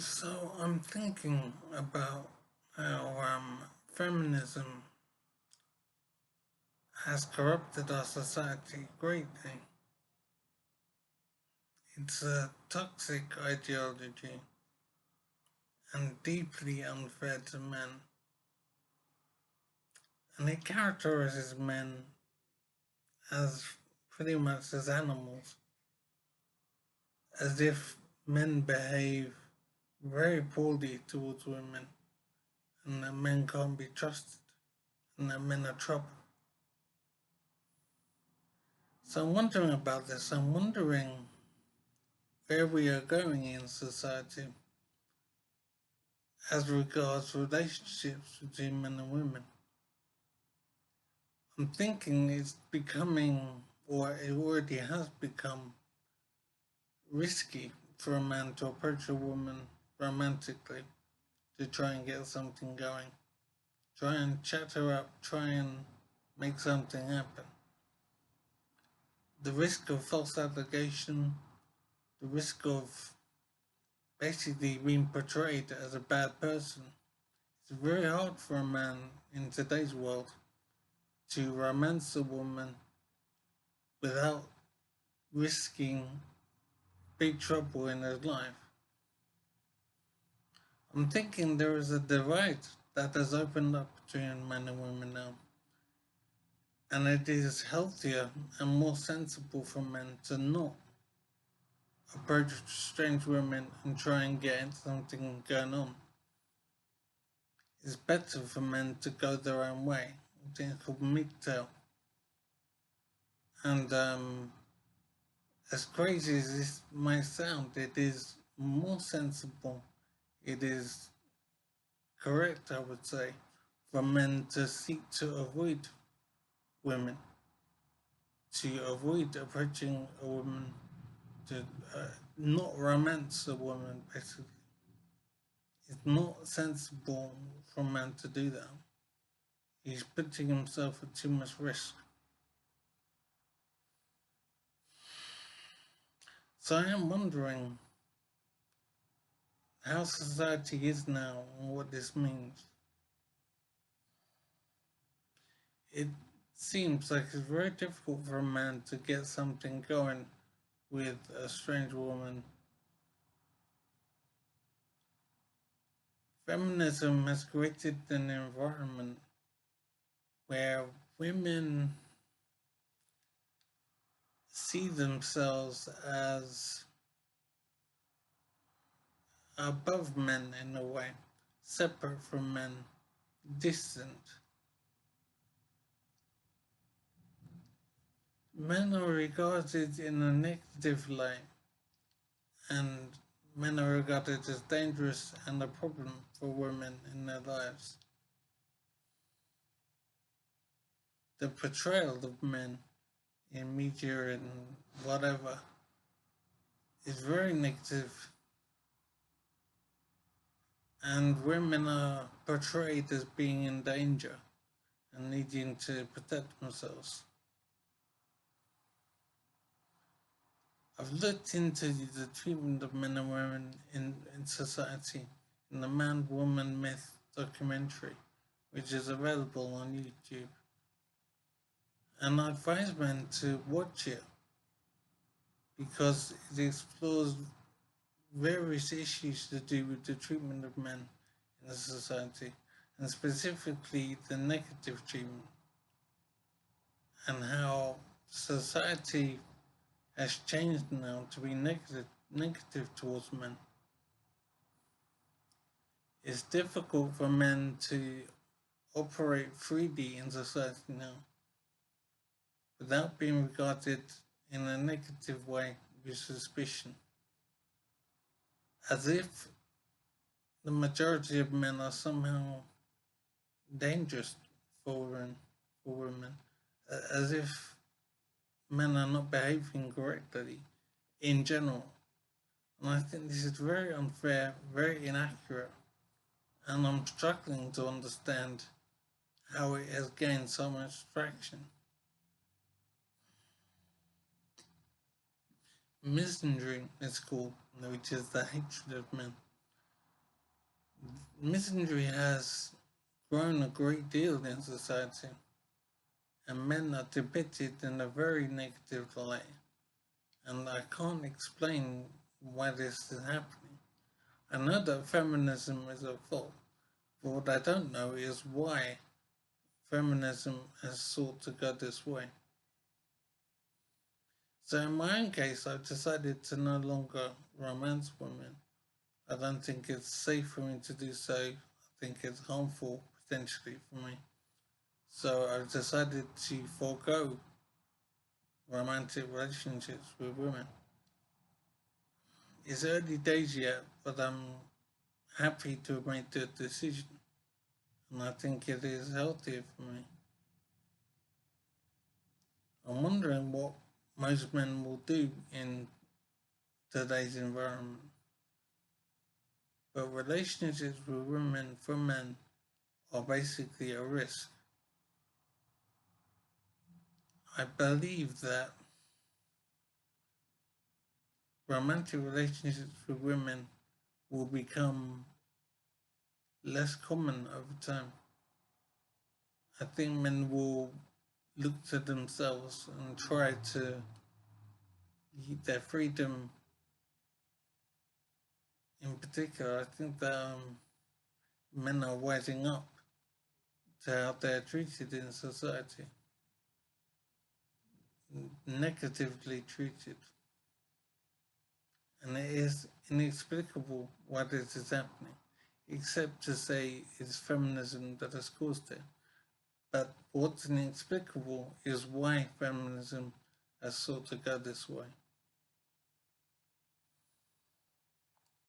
So I'm thinking about how feminism has corrupted our society greatly. It's a toxic ideology and deeply unfair to men, and it characterizes men as pretty much as animals, as if men behave very poorly towards women, and that men can't be trusted, and that men are trouble. So I'm wondering about this. I'm wondering where we are going in society as regards relationships between men and women. I'm thinking it's becoming, or it already has become, risky for a man to approach a woman romantically to try and get something going. Try and chat her up, try and make something happen. The risk of false allegation, the risk of basically being portrayed as a bad person. It's very hard for a man in today's world to romance a woman without risking big trouble in his life. I'm thinking there is a divide that has opened up between men and women now. And it is healthier and more sensible for men to not approach strange women and try and get something going on. It's better for men to go their own way. I think it's called MGTOW. And as crazy as this might sound, it is more sensible. It is correct, I would say, for men to seek to avoid women, to avoid approaching a woman, to not romance a woman, basically. It's not sensible for a man to do that. He's putting himself at too much risk. So I am wondering how society is now and what this means. It seems like it's very difficult for a man to get something going with a strange woman. Feminism has created an environment where women see themselves as above men in a way, separate from men, distant. Men are regarded in a negative light, and men are regarded as dangerous and a problem for women in their lives. The portrayal of men in media and whatever is very negative, and women are portrayed as being in danger and needing to protect themselves. I've looked into the treatment of men and women in society in the Man Woman Myth documentary, which is available on YouTube. And I advise men to watch it because it explores various issues to do with the treatment of men in the society, and specifically the negative treatment, and how society has changed now to be negative towards men. It's difficult for men to operate freely in society now without being regarded in a negative way with suspicion, as if the majority of men are somehow dangerous for women, as if men are not behaving correctly in general. And I think this is very unfair, very inaccurate, and I'm struggling to understand how it has gained so much traction. Misandry is called, which is the hatred of men. Misandry has grown a great deal in society, and men are depicted in a very negative light, and I can't explain why this is happening. I know that feminism is at fault, but what I don't know is why feminism has sought to go this way. So in my own case, I've decided to no longer romance women. I don't think it's safe for me to do so. I think it's harmful potentially for me. So I've decided to forego romantic relationships with women. It's early days yet, but I'm happy to have made the decision, and I think it is healthier for me. I'm wondering what most men will do in today's environment. But relationships with women for men are basically a risk. I believe that romantic relationships with women will become less common over time. I think men will look to themselves and try to keep their freedom. In particular, I think that men are wising up to how they're treated in society, negatively treated. And it is inexplicable why this is happening, except to say it's feminism that has caused it. But what's inexplicable is why feminism has sought to go this way.